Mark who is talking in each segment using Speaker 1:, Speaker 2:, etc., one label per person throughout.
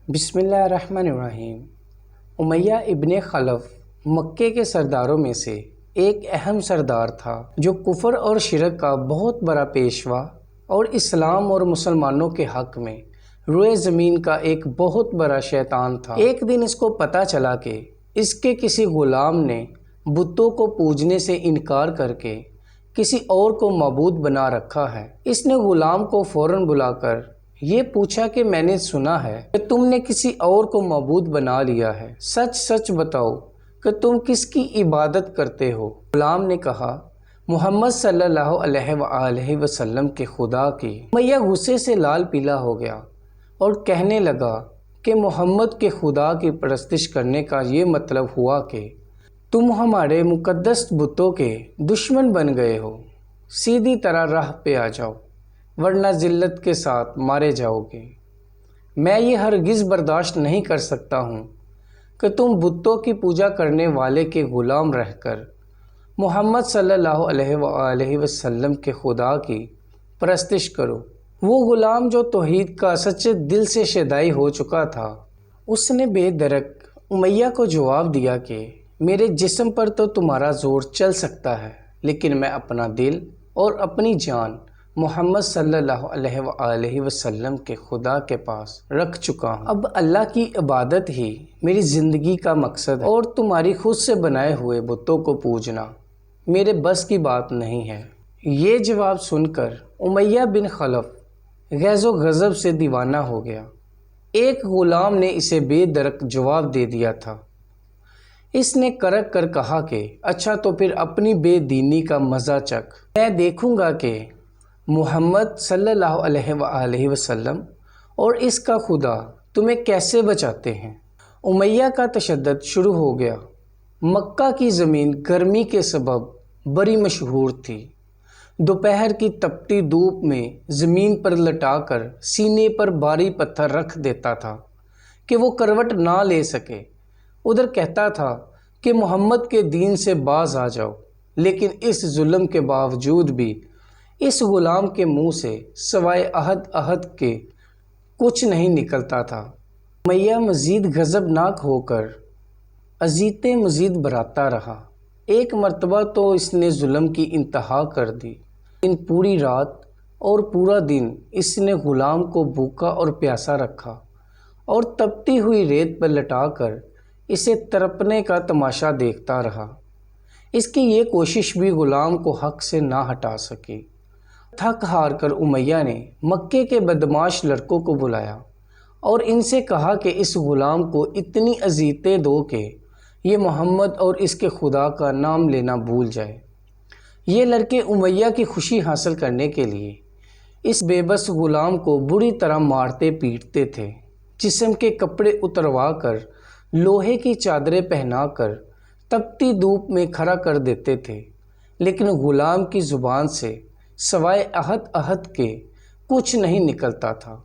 Speaker 1: بسم اللہ الرحمن الرحیم۔ امیہ ابن خلف مکے کے سرداروں میں سے ایک اہم سردار تھا جو کفر اور شرک کا بہت بڑا پیشوا اور اسلام اور مسلمانوں کے حق میں روئے زمین کا ایک بہت بڑا شیطان تھا۔ ایک دن اس کو پتہ چلا کہ اس کے کسی غلام نے بتوں کو پوجنے سے انکار کر کے کسی اور کو معبود بنا رکھا ہے۔ اس نے غلام کو فوراً بلا کر یہ پوچھا کہ میں نے سنا ہے کہ تم نے کسی اور کو معبود بنا لیا ہے، سچ سچ بتاؤ کہ تم کس کی عبادت کرتے ہو؟ غلام نے کہا، محمد صلی اللہ علیہ وآلہ وسلم کے خدا کی۔ امیہ غصے سے لال پیلا ہو گیا اور کہنے لگا کہ محمد کے خدا کی پرستش کرنے کا یہ مطلب ہوا کہ تم ہمارے مقدس بتوں کے دشمن بن گئے ہو۔ سیدھی طرح راہ پہ آ جاؤ ورنہ ذلت کے ساتھ مارے جاؤ گے۔ میں یہ ہرگز برداشت نہیں کر سکتا ہوں کہ تم بتوں کی پوجا کرنے والے کے غلام رہ کر محمد صلی اللہ علیہ وآلہ وسلم کے خدا کی پرستش کرو۔ وہ غلام جو توحید کا سچے دل سے شیدائی ہو چکا تھا، اس نے بے درک امیہ کو جواب دیا کہ میرے جسم پر تو تمہارا زور چل سکتا ہے، لیکن میں اپنا دل اور اپنی جان محمد صلی اللہ علیہ وآلہ وسلم کے خدا کے پاس رکھ چکا ہوں۔ اب اللہ کی عبادت ہی میری زندگی کا مقصد ہے اور تمہاری خود سے بنائے ہوئے بتوں کو پوجنا میرے بس کی بات نہیں ہے۔ یہ جواب سن کر امیہ بن خلف غیظ و غضب سے دیوانہ ہو گیا۔ ایک غلام نے اسے بے درک جواب دے دیا تھا۔ اس نے کرک کر کہا کہ اچھا تو پھر اپنی بے دینی کا مزہ چکھ، میں دیکھوں گا کہ محمد صلی اللہ علیہ وآلہ وسلم اور اس کا خدا تمہیں کیسے بچاتے ہیں۔ امیہ کا تشدد شروع ہو گیا۔ مکہ کی زمین گرمی کے سبب بڑی مشہور تھی۔ دوپہر کی تپتی دھوپ میں زمین پر لٹا کر سینے پر بھاری پتھر رکھ دیتا تھا کہ وہ کروٹ نہ لے سکے۔ ادھر کہتا تھا کہ محمد کے دین سے باز آ جاؤ، لیکن اس ظلم کے باوجود بھی اس غلام کے منہ سے سوائے عہد کے کچھ نہیں نکلتا تھا۔ امیہ مزید غضبناک ہو کر اذیتیں مزید بڑھاتا رہا۔ ایک مرتبہ تو اس نے ظلم کی انتہا کر دی۔ ان پوری رات اور پورا دن اس نے غلام کو بھوکا اور پیاسا رکھا اور تپتی ہوئی ریت پر لٹا کر اسے تڑپنے کا تماشا دیکھتا رہا۔ اس کی یہ کوشش بھی غلام کو حق سے نہ ہٹا سکی۔ تھک ہار کر امیہ نے مکے کے بدمعاش لڑکوں کو بلایا اور ان سے کہا کہ اس غلام کو اتنی اذیتیں دو کہ یہ محمد اور اس کے خدا کا نام لینا بھول جائے۔ یہ لڑکے امیہ کی خوشی حاصل کرنے کے لیے اس بے بس غلام کو بری طرح مارتے پیٹتے تھے، جسم کے کپڑے اتروا کر لوہے کی چادریں پہنا کر تپتی دھوپ میں کھڑا کر دیتے تھے، لیکن غلام کی زبان سے سوائے عہد کے کچھ نہیں نکلتا تھا۔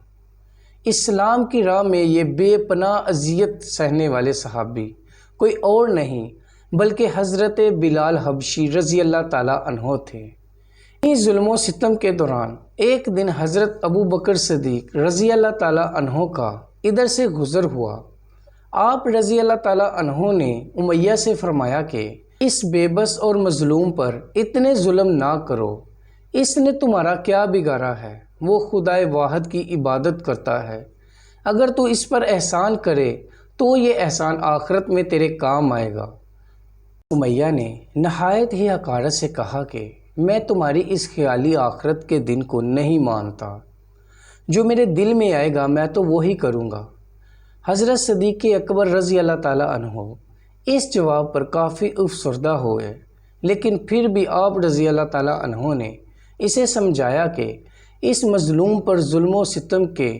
Speaker 1: اسلام کی راہ میں یہ بے پناہ اذیت سہنے والے صحابی کوئی اور نہیں بلکہ حضرت بلال حبشی رضی اللہ تعالیٰ عنہ تھے۔ انہی ظلم و ستم کے دوران ایک دن حضرت ابو بکر صدیق رضی اللہ تعالیٰ عنہ کا ادھر سے گزر ہوا۔ آپ رضی اللہ تعالیٰ عنہ نے امیہ سے فرمایا کہ اس بے بس اور مظلوم پر اتنے ظلم نہ کرو، اس نے تمہارا کیا بگاڑا ہے؟ وہ خدائے واحد کی عبادت کرتا ہے۔ اگر تو اس پر احسان کرے تو یہ احسان آخرت میں تیرے کام آئے گا۔ امیہ نے نہایت ہی حقارت سے کہا کہ میں تمہاری اس خیالی آخرت کے دن کو نہیں مانتا، جو میرے دل میں آئے گا میں تو وہی کروں گا۔ حضرت صدیق اکبر رضی اللہ تعالیٰ عنہ اس جواب پر کافی افسردہ ہوئے، لیکن پھر بھی آپ رضی اللہ تعالیٰ عنہ نے اسے سمجھایا کہ اس مظلوم پر ظلم و ستم کے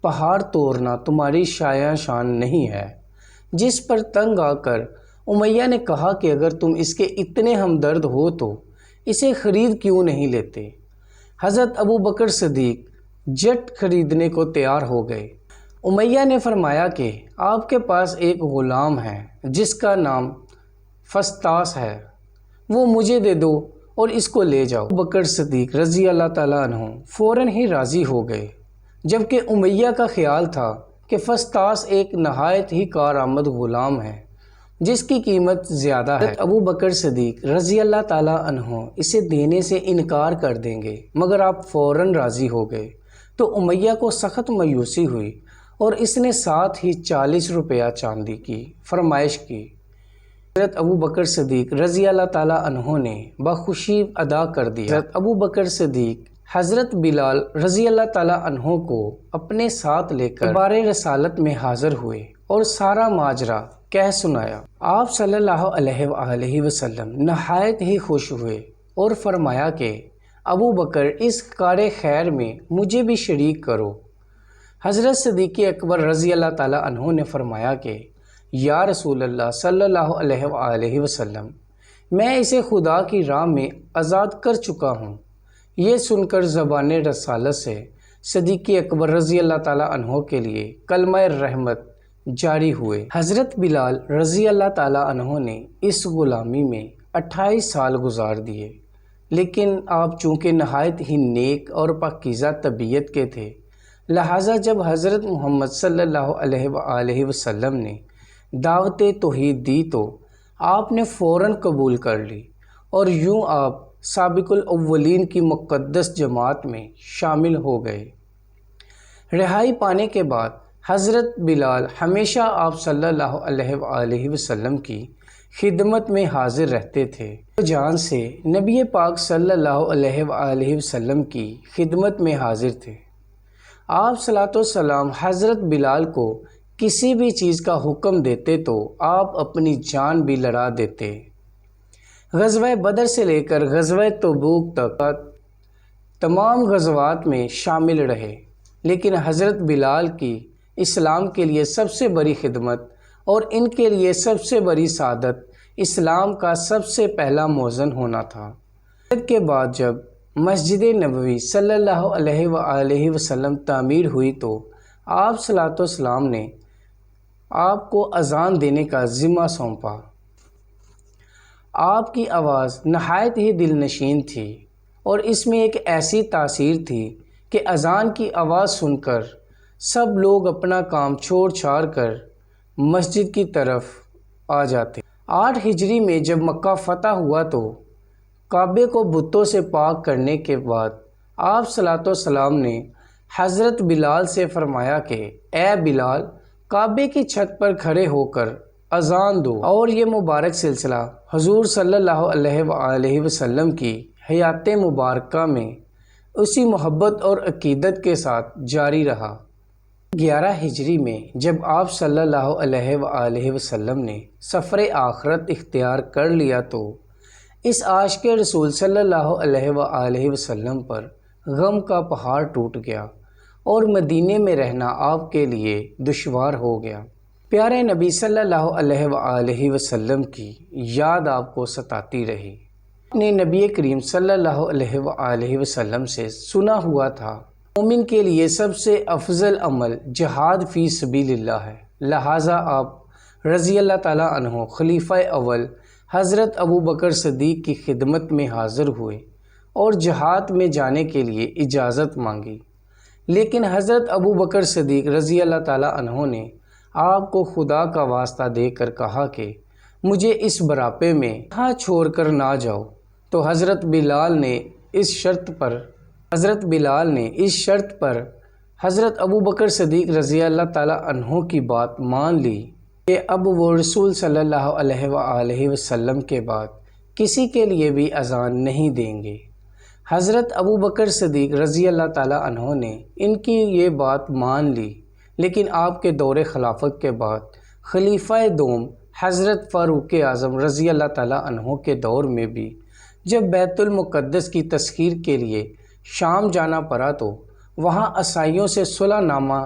Speaker 1: پہاڑ توڑنا تمہاری شایع شان نہیں ہے۔ جس پر تنگ آ کر امیہ نے کہا کہ اگر تم اس کے اتنے ہمدرد ہو تو اسے خرید کیوں نہیں لیتے؟ حضرت ابو بکر صدیق جٹ خریدنے کو تیار ہو گئے۔ امیہ نے فرمایا کہ آپ کے پاس ایک غلام ہے جس کا نام فستاس ہے، وہ مجھے دے دو اور اس کو لے جاؤ۔ ابو بکر صدیق رضی اللہ تعالیٰ عنہ فوراً ہی راضی ہو گئے، جبکہ امیہ کا خیال تھا کہ فستاس ایک نہایت ہی کارآمد غلام ہے جس کی قیمت زیادہ ہے۔ ابو بکر صدیق رضی اللہ تعالیٰ عنہ اسے دینے سے انکار کر دیں گے، مگر آپ فوراً راضی ہو گئے تو امیہ کو سخت مایوسی ہوئی اور اس نے ساتھ ہی 40 روپیہ چاندی کی فرمائش کی۔ حضرت ابو بکر صدیق رضی اللہ تعالیٰ عنہ نے بخوشی ادا کر دیا۔ حضرت ابو بکر صدیق حضرت بلال رضی اللہ تعالیٰ عنہ کو اپنے ساتھ لے کر دربار رسالت میں حاضر ہوئے اور سارا ماجرا کہہ سنایا۔ آپ صلی اللہ علیہ وآلہ وسلم نہایت ہی خوش ہوئے اور فرمایا کہ ابو بکر اس کار خیر میں مجھے بھی شریک کرو۔ حضرت صدیق اکبر رضی اللہ تعالیٰ عنہ نے فرمایا کہ یا رسول اللہ صلی اللہ علیہ وآلہ وسلم، میں اسے خدا کی راہ میں آزاد کر چکا ہوں۔ یہ سن کر زبان رسالت سے صدیق اکبر رضی اللہ تعالیٰ عنہ کے لیے کلمہ رحمت جاری ہوئے۔ حضرت بلال رضی اللہ تعالیٰ عنہ نے اس غلامی میں 28 سال گزار دیے، لیکن آپ چونکہ نہایت ہی نیک اور پاکیزہ طبیعت کے تھے، لہٰذا جب حضرت محمد صلی اللہ علیہ وآلہ وسلم نے دعوت توحید دی تو آپ نے فوراً قبول کر لی اور یوں آپ سابق الاولین کی مقدس جماعت میں شامل ہو گئے۔ رہائی پانے کے بعد حضرت بلال ہمیشہ آپ صلی اللہ علیہ وآلہ وسلم کی خدمت میں حاضر رہتے تھے، جان سے نبی پاک صلی اللہ علیہ وآلہ وسلم کی خدمت میں حاضر تھے۔ آپ صلاۃ والسلام حضرت بلال کو کسی بھی چیز کا حکم دیتے تو آپ اپنی جان بھی لڑا دیتے۔ غزوہ بدر سے لے کر غزوہ تبوک تک تمام غزوات میں شامل رہے، لیکن حضرت بلال کی اسلام کے لیے سب سے بڑی خدمت اور ان کے لیے سب سے بڑی سعادت اسلام کا سب سے پہلا مؤذن ہونا تھا۔ اس کے بعد جب مسجد نبوی صلی اللہ علیہ وآلہ وسلم تعمیر ہوئی تو آپ صلاۃ والسلام نے آپ کو اذان دینے کا ذمہ سونپا۔ آپ کی آواز نہایت ہی دل نشین تھی اور اس میں ایک ایسی تاثیر تھی کہ اذان کی آواز سن کر سب لوگ اپنا کام چھوڑ چھاڑ کر مسجد کی طرف آ جاتے۔ 8 ہجری میں جب مکہ فتح ہوا تو کعبے کو بتوں سے پاک کرنے کے بعد آپ صلاۃ والسلام نے حضرت بلال سے فرمایا کہ اے بلال، کعبے کی چھت پر کھڑے ہو کر اذان دو، اور یہ مبارک سلسلہ حضور صلی اللہ علیہ وآلہ وسلم کی حیات مبارکہ میں اسی محبت اور عقیدت کے ساتھ جاری رہا۔ 11 ہجری میں جب آپ صلی اللہ علیہ وآلہ وسلم نے سفر آخرت اختیار کر لیا تو اس عاشق رسول صلی اللہ علیہ وآلہ وسلم پر غم کا پہاڑ ٹوٹ گیا اور مدینے میں رہنا آپ کے لیے دشوار ہو گیا۔ پیارے نبی صلی اللہ علیہ وآلہ وسلم کی یاد آپ کو ستاتی رہی۔ اپنے نبی کریم صلی اللہ علیہ وآلہ وسلم سے سنا ہوا تھا، مومن کے لیے سب سے افضل عمل جہاد فی سبیل اللہ ہے، لہٰذا آپ رضی اللہ تعالیٰ عنہ خلیفہ اول حضرت ابو بکر صدیق کی خدمت میں حاضر ہوئے اور جہاد میں جانے کے لیے اجازت مانگی، لیکن حضرت ابو بکر صدیق رضی اللہ تعالیٰ عنہ نے آپ کو خدا کا واسطہ دے کر کہا کہ مجھے اس براپے میں یہاں چھوڑ کر نہ جاؤ، تو حضرت بلال نے اس شرط پر حضرت ابو بکر صدیق رضی اللہ تعالیٰ عنہ کی بات مان لی کہ اب وہ رسول صلی اللہ علیہ وآلہ وسلم کے بعد کسی کے لیے بھی اذان نہیں دیں گے۔ حضرت ابو بکر صدیق رضی اللہ تعالیٰ عنہ نے ان کی یہ بات مان لی، لیکن آپ کے دور خلافت کے بعد خلیفہ دوم حضرت فاروق اعظم رضی اللہ تعالیٰ عنہ کے دور میں بھی جب بیت المقدس کی تسخیر کے لیے شام جانا پڑا تو وہاں عیسائیوں سے صلح نامہ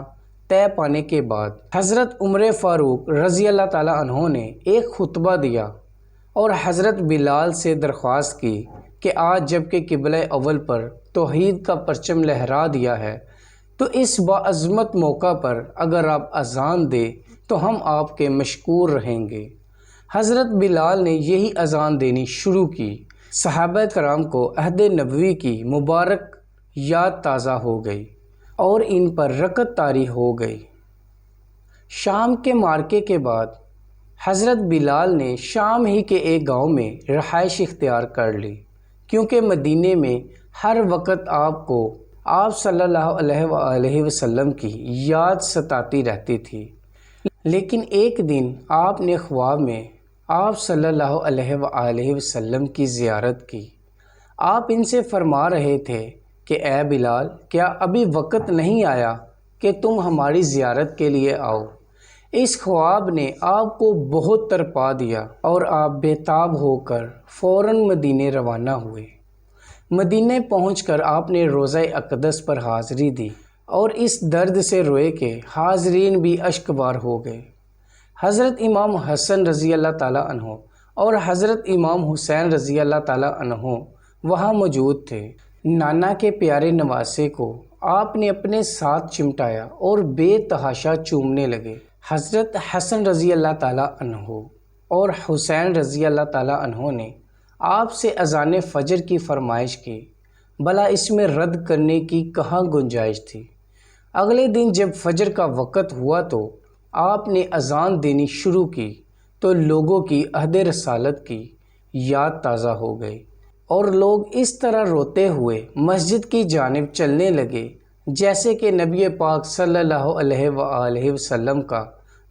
Speaker 1: طے پانے کے بعد حضرت عمر فاروق رضی اللہ تعالیٰ عنہ نے ایک خطبہ دیا اور حضرت بلال سے درخواست کی کہ آج جب کہ قبلہ اول پر توحید کا پرچم لہرا دیا ہے تو اس باعظمت موقع پر اگر آپ اذان دیں تو ہم آپ کے مشکور رہیں گے۔ حضرت بلال نے یہی اذان دینی شروع کی۔ صحابہ کرام کو عہد نبوی کی مبارک یاد تازہ ہو گئی اور ان پر رکعت طاری ہو گئی۔ شام کے معرکے کے بعد حضرت بلال نے شام ہی کے ایک گاؤں میں رہائش اختیار کر لی، کیونکہ مدینے میں ہر وقت آپ صلی اللہ علیہ وآلہ وسلم کی یاد ستاتی رہتی تھی۔ لیکن ایک دن آپ نے خواب میں آپ صلی اللہ علیہ وآلہ وسلم کی زیارت کی۔ آپ ان سے فرما رہے تھے کہ اے بلال، کیا ابھی وقت نہیں آیا کہ تم ہماری زیارت کے لیے آؤ؟ اس خواب نے آپ کو بہت تڑپا دیا اور آپ بےتاب ہو کر فوراً مدینے روانہ ہوئے۔ مدینے پہنچ کر آپ نے روضہ اقدس پر حاضری دی اور اس درد سے روئے کہ حاضرین بھی اشک بار ہو گئے۔ حضرت امام حسن رضی اللہ تعالیٰ عنہ اور حضرت امام حسین رضی اللہ تعالیٰ عنہ وہاں موجود تھے۔ نانا کے پیارے نواسے کو آپ نے اپنے ساتھ چمٹایا اور بے تحاشا چومنے لگے۔ حضرت حسن رضی اللہ تعالیٰ عنہ اور حسین رضی اللہ تعالیٰ عنہ نے آپ سے اذان فجر کی فرمائش کی، بھلا اس میں رد کرنے کی کہاں گنجائش تھی؟ اگلے دن جب فجر کا وقت ہوا تو آپ نے اذان دینی شروع کی تو لوگوں کی عہد رسالت کی یاد تازہ ہو گئی، اور لوگ اس طرح روتے ہوئے مسجد کی جانب چلنے لگے جیسے کہ نبی پاک صلی اللہ علیہ وآلہ وسلم کا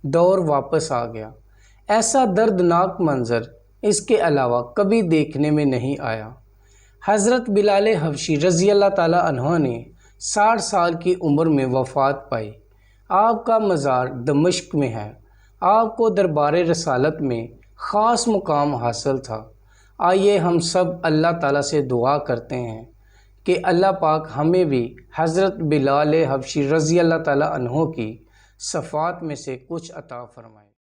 Speaker 1: دور واپس آ گیا۔ ایسا دردناک منظر اس کے علاوہ کبھی دیکھنے میں نہیں آیا۔ حضرت بلال حبشی رضی اللہ تعالیٰ عنہ نے 60 سال کی عمر میں وفات پائی۔ آپ کا مزار دمشق میں ہے۔ آپ کو دربار رسالت میں خاص مقام حاصل تھا۔ آئیے ہم سب اللہ تعالیٰ سے دعا کرتے ہیں کہ اللہ پاک ہمیں بھی حضرت بلال حبشی رضی اللہ تعالیٰ عنہ کی صفات میں سے کچھ عطا فرمائے۔